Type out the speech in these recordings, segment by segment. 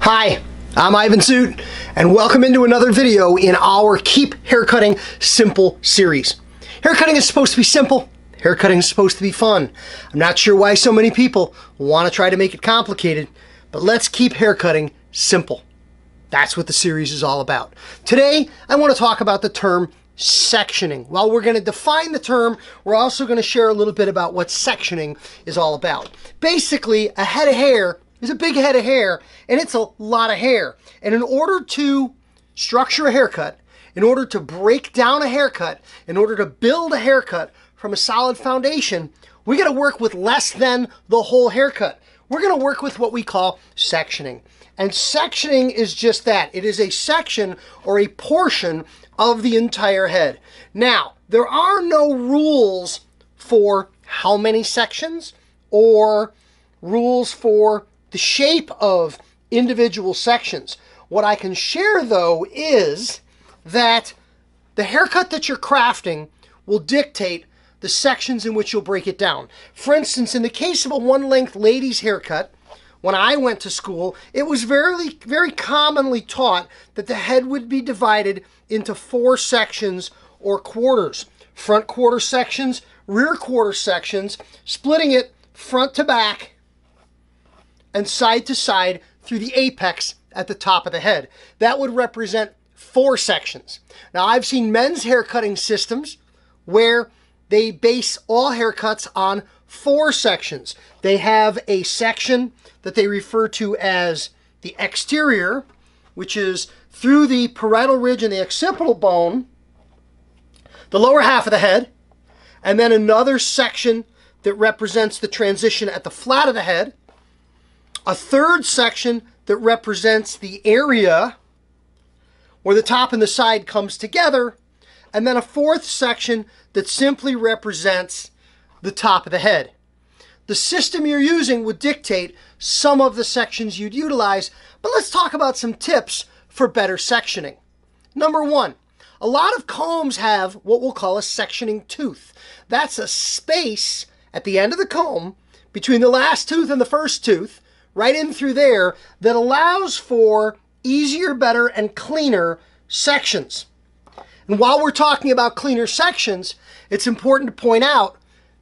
Hi, I'm Ivan Zoot, and welcome into another video in our Keep Haircutting Simple series. Haircutting is supposed to be simple. Haircutting is supposed to be fun. I'm not sure why so many people want to try to make it complicated, but let's keep haircutting simple. That's what the series is all about. Today, I want to talk about the term sectioning. While we're going to define the term, we're also going to share a little bit about what sectioning is all about. Basically, a head of hair is a big head of hair, and it's a lot of hair. And in order to structure a haircut, in order to break down a haircut, in order to build a haircut from a solid foundation, we got to work with less than the whole haircut. We're going to work with what we call sectioning. And sectioning is just that. It is a section or a portion of the entire head. Now, there are no rules for how many sections or rules for the shape of individual sections. What I can share, though, is that the haircut that you're crafting will dictate the sections in which you'll break it down. For instance, in the case of a one-length lady's haircut, when I went to school, it was very commonly taught that the head would be divided into 4 sections or quarters. Front quarter sections, rear quarter sections, splitting it front to back and side to side through the apex at the top of the head. That would represent 4 sections. Now, I've seen men's haircutting systems where they base all haircuts on 4 sections. They have a section that they refer to as the exterior, which is through the parietal ridge and the occipital bone, the lower half of the head, and then another section that represents the transition at the flat of the head, a third section that represents the area where the top and the side comes together, and then a 4th section that simply represents the top of the head. The system you're using would dictate some of the sections you'd utilize, but let's talk about some tips for better sectioning. Number 1, a lot of combs have what we'll call a sectioning tooth. That's a space at the end of the comb between the last tooth and the first tooth, right in through there, that allows for easier, better, and cleaner sections. And while we're talking about cleaner sections, it's important to point out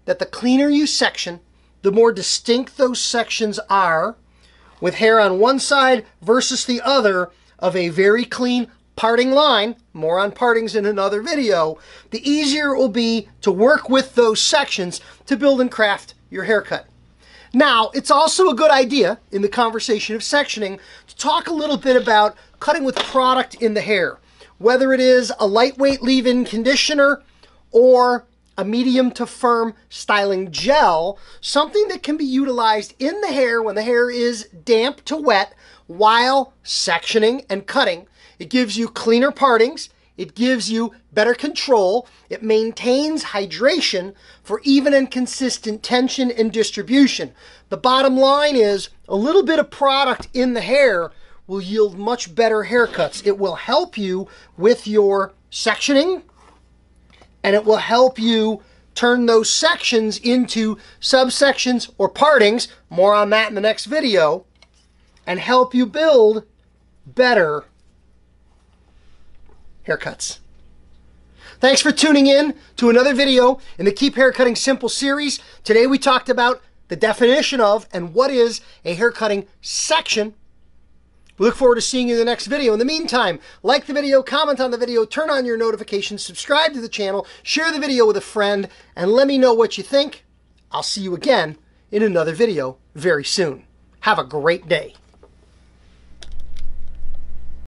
that the cleaner you section, the more distinct those sections are, with hair on one side versus the other of a very clean parting line. More on partings in another video. The easier it will be to work with those sections to build and craft your haircut. Now, it's also a good idea in the conversation of sectioning to talk a little bit about cutting with product in the hair. Whether it is a lightweight leave-in conditioner or a medium to firm styling gel, something that can be utilized in the hair when the hair is damp to wet while sectioning and cutting. It gives you cleaner partings. It gives you better control. It maintains hydration for even and consistent tension and distribution. The bottom line is a little bit of product in the hair will yield much better haircuts. It will help you with your sectioning, and it will help you turn those sections into subsections or partings, more on that in the next video, and help you build better haircuts. Thanks for tuning in to another video in the Keep Haircutting Simple series. Today we talked about the definition of and what is a haircutting section. We look forward to seeing you in the next video. In the meantime, like the video, comment on the video, turn on your notifications, subscribe to the channel, share the video with a friend, and let me know what you think. I'll see you again in another video very soon. Have a great day.